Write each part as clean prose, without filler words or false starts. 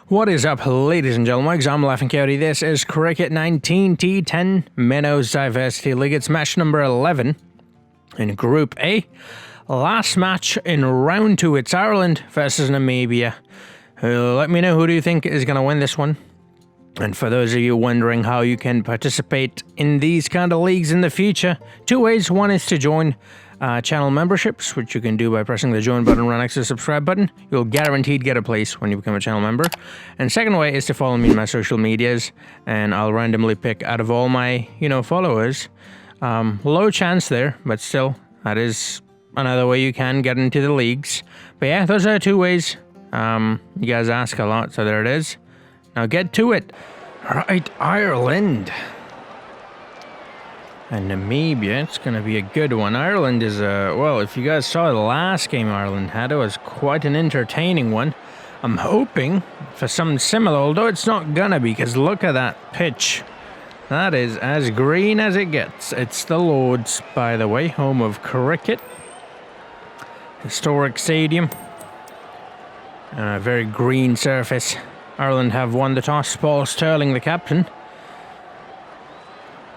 What is up, ladies and gentlemen? I'm Laughing Coyote. This is Cricket 19 T10 Minnows Diversity League. It's match number 11 in Group A. Last match in round 2. It's Ireland versus Namibia. Let me know who do you think is going to win this one. And for those of you wondering how you can participate in these kind of leagues in the future, two ways. One is to join channel memberships, which you can do by pressing the join button right next to the subscribe button. You'll guaranteed get a place when you become a channel member. And second way is to follow me in my social medias, and I'll randomly pick out of all my, followers. Low chance there, but still, that is another way you can get into the leagues. But yeah, those are two ways. You guys ask a lot, so there it is. Now get to it. Right, Ireland and Namibia. It's going to be a good one. Ireland is well, if you guys saw the last game Ireland had, it was quite an entertaining one. I'm hoping for something similar, although it's not gonna be, because look at that pitch. That is as green as it gets. It's the Lords, by the way, home of cricket. Historic stadium. And a very green surface. Ireland have won the toss. Paul Sterling, the captain.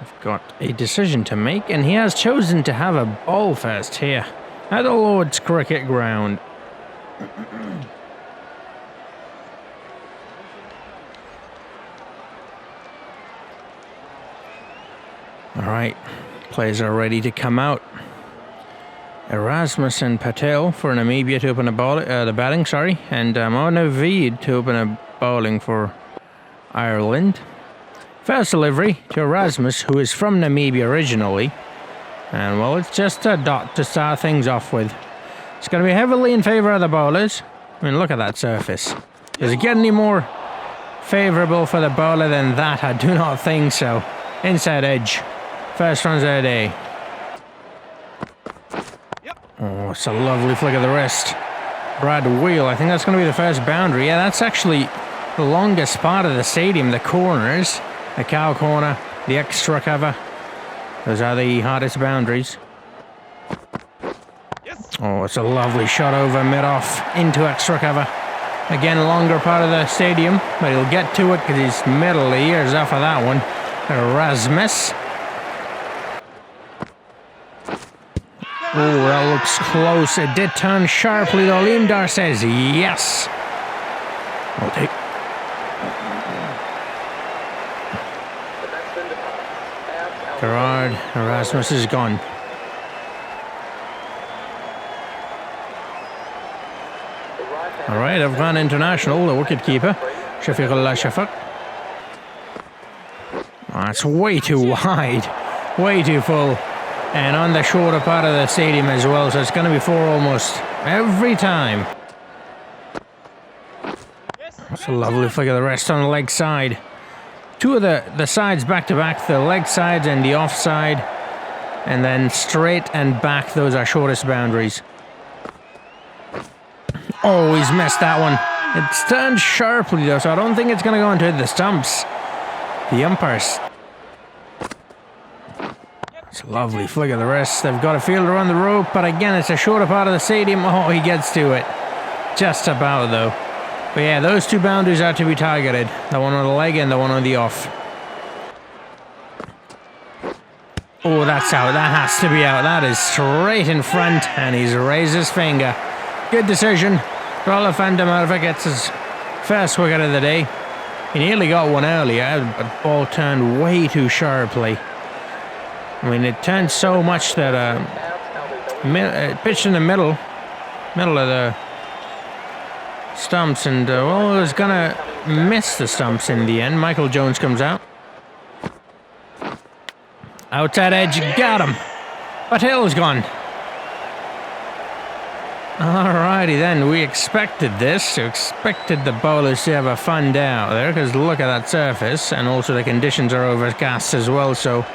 I've got a decision to make, and he has chosen to have a ball first here at the Lord's Cricket Ground. Alright, players are ready to come out. Erasmus and Patel for Namibia to open the batting, and Navid to open a bowling for Ireland. First delivery to Erasmus, who is from Namibia originally. And, well, it's just a dot to start things off with. It's going to be heavily in favour of the bowlers. I mean, look at that surface. Does it get any more favourable for the bowler than that? I do not think so. Inside edge. First runs of the day. Oh, it's a lovely flick of the wrist. Brad Wheel, I think that's going to be the first boundary. Yeah, that's actually the longest part of the stadium, the corners. The cow corner, the extra cover. Those are the hardest boundaries. Oh, it's a lovely shot over mid-off into extra cover. Again, longer part of the stadium, but he'll get to it because he's middle the ears off of that one. Erasmus. Oh, that looks close. It did turn sharply though. Liamdar says yes. I'll take. Gerard, Erasmus is gone. Alright, Afghan international, the wicketkeeper, Shafiqullah Shafaq. Oh, that's way too wide, way too full, and on the shorter part of the stadium as well, so it's going to be 4 almost every time. That's a lovely flick of the wrist on the leg side. Two of the sides back to back, the leg sides and the off side, and then straight and back, those are shortest boundaries. Oh, he's missed that one. It's turned sharply though, so I don't think it's going to go into the stumps. The umpires. It's a lovely flick of the wrist. They've got a fielder on the rope, but again, it's a shorter part of the stadium. Oh, he gets to it. Just about though. But yeah, those two boundaries are to be targeted. The one on the leg and the one on the off. Oh, that's out. That has to be out. That is straight in front, and he's raised his finger. Good decision. Rollo van der Merwe gets his first wicket of the day. He nearly got one earlier, but ball turned way too sharply. I mean, it turned so much that pitched in the middle of the stumps, and well, it was gonna miss the stumps in the end. Michael Jones comes out. Outside edge, got him. Patel's gone. Alrighty then, we expected this. We expected the bowlers to have a fun day out there, because look at that surface, and also the conditions are overcast as well, so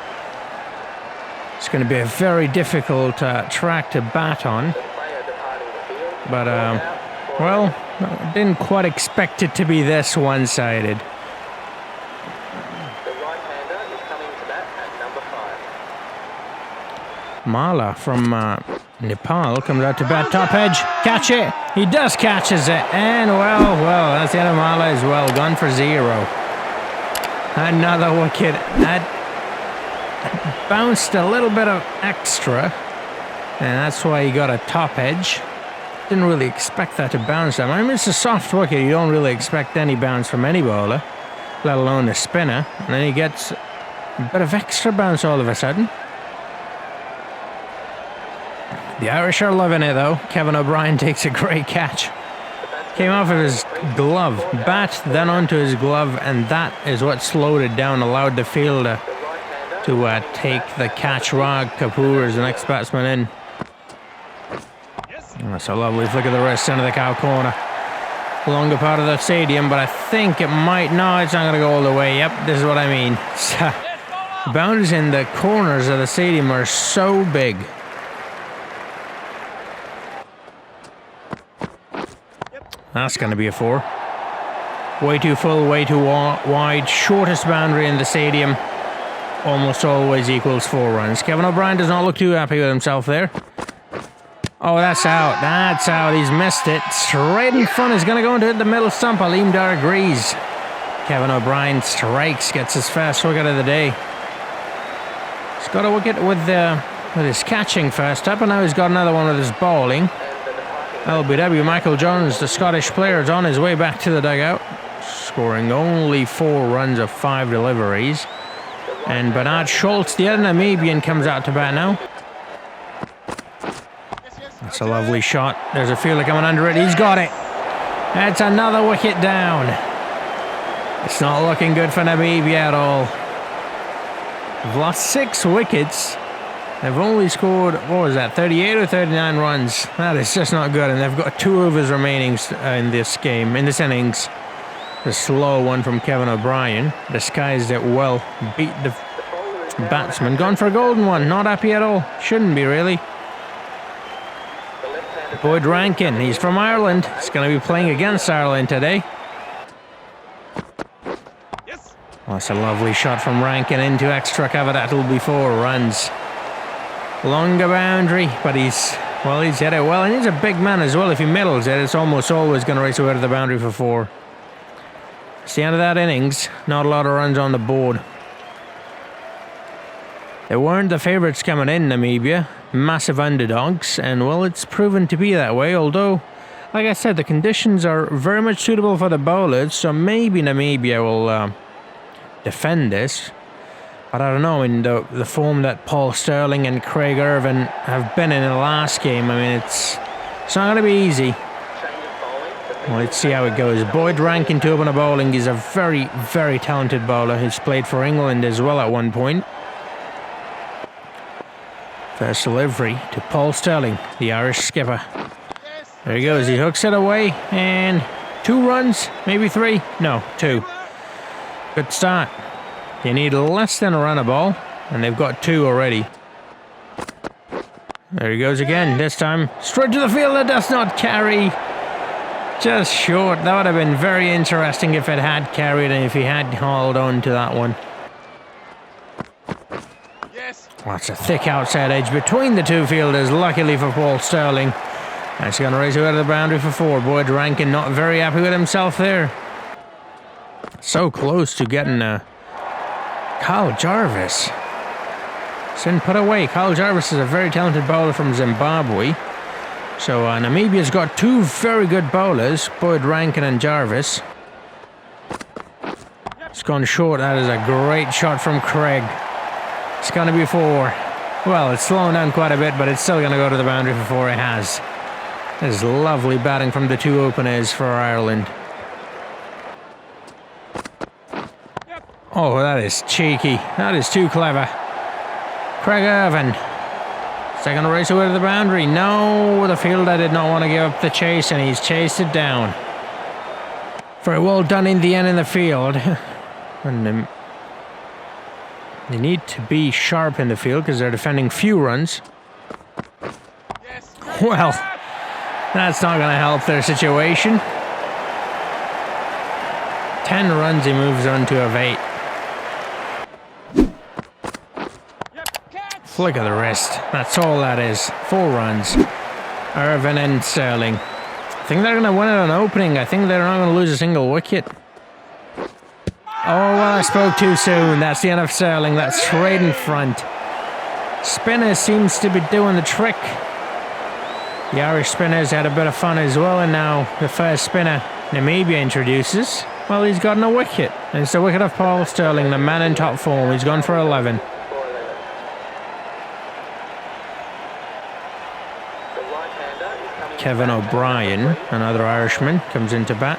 it's going to be a very difficult track to bat on. But, well, didn't quite expect it to be this one-sided. Mala from Nepal comes out to bat, top edge, catch it. He does catches it, and well, that's the end of Mala as well. Gone for 0. Another wicket. That bounced a little bit of extra, and that's why he got a top edge. Didn't really expect that to bounce. I mean, it's a soft wicket. You don't really expect any bounce from any bowler, let alone a spinner. And then he gets a bit of extra bounce all of a sudden. The Irish are loving it though. Kevin O'Brien takes a great catch. Came off of his glove, bat, then onto his glove, and that is what slowed it down, allowed the fielder to take the catch. Rag Kapoor is the next batsman in. That's a lovely flick of the wrist into the cow corner. Longer part of the stadium, but I think it might. No, it's not going to go all the way. Yep, this is what I mean. The boundaries in the corners of the stadium are so big. That's going to be a 4. Way too full, way too wide. Shortest boundary in the stadium. Almost always equals 4 runs. Kevin O'Brien does not look too happy with himself there. Oh, that's out. That's out. He's missed it. Straight in front. He's going to go into the middle stump. Aleem Dar agrees. Kevin O'Brien strikes. Gets his first wicket of the day. He's got a wicket with his catching first up, and now he's got another one with his bowling. LBW, Michael Jones, the Scottish player, is on his way back to the dugout, scoring only 4 runs of 5 deliveries. And Bernard Schultz, the other Namibian, comes out to bat now. That's a lovely shot. There's a fielder coming under it. He's got it. That's another wicket down. It's not looking good for Namibia at all. They've lost 6 wickets. They've only scored, what was that, 38 or 39 runs. That is just not good, and they've got 2 overs remaining in this game, in this innings. The slow one from Kevin O'Brien disguised it well, beat the batsman. Gone for a golden one, not happy at all. Shouldn't be, really. Boyd Rankin, he's from Ireland. He's going to be playing against Ireland today. Oh, that's a lovely shot from Rankin into extra cover. That'll be 4 runs. Longer boundary, but he's hit it well, and he's a big man as well. If he middles it, it's almost always going to race away to the boundary for 4. It's the end of that innings. Not a lot of runs on the board. They weren't the favourites coming in, Namibia. Massive underdogs, and well, it's proven to be that way, although, like I said, the conditions are very much suitable for the bowlers, so maybe Namibia will defend this. But I don't know, in the form that Paul Sterling and Craig Irvin have been in the last game, I mean, it's not going to be easy. Well, let's see how it goes. Boyd Rankin to open a bowling. He's a very, very talented bowler. He's played for England as well at one point. First delivery to Paul Sterling, the Irish skipper. There he goes. He hooks it away, and 2 runs, maybe 3. No, 2. Good start. You need less than a run a ball, and they've got 2 already. There he goes again, this time straight to the field. That does not carry. Just short. That would have been very interesting if it had carried and if he had hauled on to that one. Well, that's a thick outside edge between the 2 fielders, luckily for Paul Sterling. That's going to race away to the boundary for 4. Boyd Rankin not very happy with himself there. So close to getting a Kyle Jarvis. It's been put away. Kyle Jarvis is a very talented bowler from Zimbabwe. So Namibia's got 2 very good bowlers, Boyd Rankin and Jarvis. It's gone short. That is a great shot from Craig. It's going to be 4. Well, it's slowing down quite a bit, but it's still going to go to the boundary for 4. It has. This is lovely batting from the 2 openers for Ireland. Oh, that is cheeky. That is too clever. Craig Irvin. Second race away to the boundary. No, the fielder did not want to give up the chase, and he's chased it down. Very well done in the end in the field. And they need to be sharp in the field because they're defending few runs. Well, that's not going to help their situation. 10 runs he moves on to of 8. Flick of the wrist. That's all that is. 4 runs. Irvin and Sterling. I think they're going to win it on opening. I think they're not going to lose a single wicket. Oh, well, I spoke too soon. That's the end of Sterling. That's straight in front. Spinner seems to be doing the trick. The Irish spinners had a bit of fun as well, and now the first spinner Namibia introduces, well, he's gotten a wicket. And it's the wicket of Paul Sterling, the man in top form. He's gone for 11. Kevin O'Brien, another Irishman, comes into bat.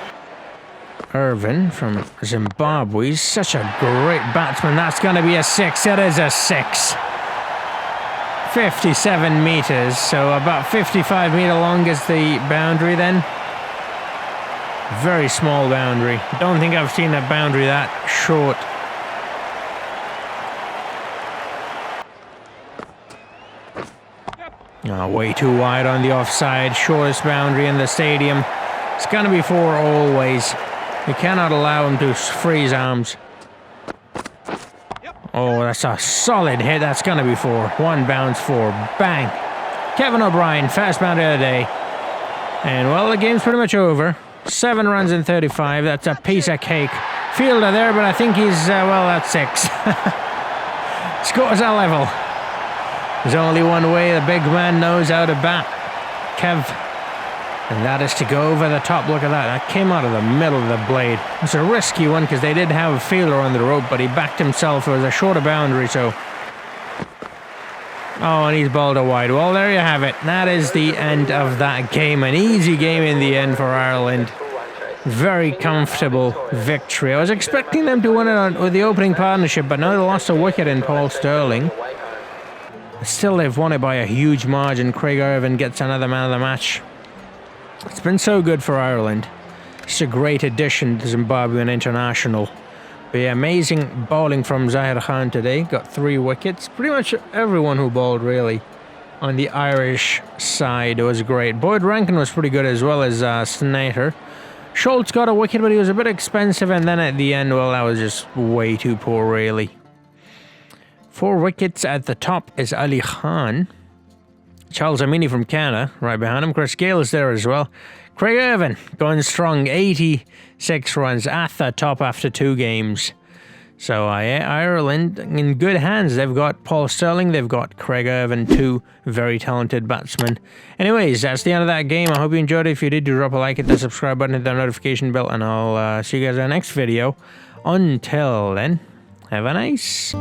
Irvin from Zimbabwe. He's such a great batsman. That's going to be a 6. It is a 6. 57 metres, so about 55 metre long is the boundary then. Very small boundary. Don't think I've seen a boundary that short. Oh, way too wide on the offside. Shortest boundary in the stadium. It's going to be 4 always. You cannot allow him to freeze arms. Oh, that's a solid hit. That's going to be 4. 1 bounce 4. Bang. Kevin O'Brien, first boundary of the day. And, well, the game's pretty much over. 7 runs in 35. That's a piece of cake. Fielder there, but I think he's, well, that's 6. Scores a level. There's only one way. The big man knows how to bat. Kev. And that is to go over the top. Look at that. That came out of the middle of the blade. It's a risky one because they did have a fielder on the rope, but he backed himself. It was a shorter boundary, so... Oh, and he's bowled a wide. Well, there you have it. That is the end of that game. An easy game in the end for Ireland. Very comfortable victory. I was expecting them to win it with the opening partnership, but now they lost a wicket in Paul Sterling. Still, they've won it by a huge margin. Craig Irvin gets another man of the match. It's been so good for Ireland. It's a great addition to Zimbabwean international. But yeah, amazing bowling from Zahir Khan today. Got 3 wickets. Pretty much everyone who bowled, really, on the Irish side was great. Boyd Rankin was pretty good as well as Snater. Schultz got a wicket, but he was a bit expensive. And then at the end, well, that was just way too poor, really. 4 wickets at the top is Ali Khan. Charles Amini from Canada, right behind him. Chris Gale is there as well. Craig Irvin going strong, 86 runs at the top after 2 games. So Ireland in good hands. They've got Paul Sterling, they've got Craig Irvin, 2 very talented batsmen. Anyways, that's the end of that game. I hope you enjoyed it. If you did, do drop a like, hit the subscribe button, hit the notification bell, and I'll see you guys in the next video. Until then, have a nice...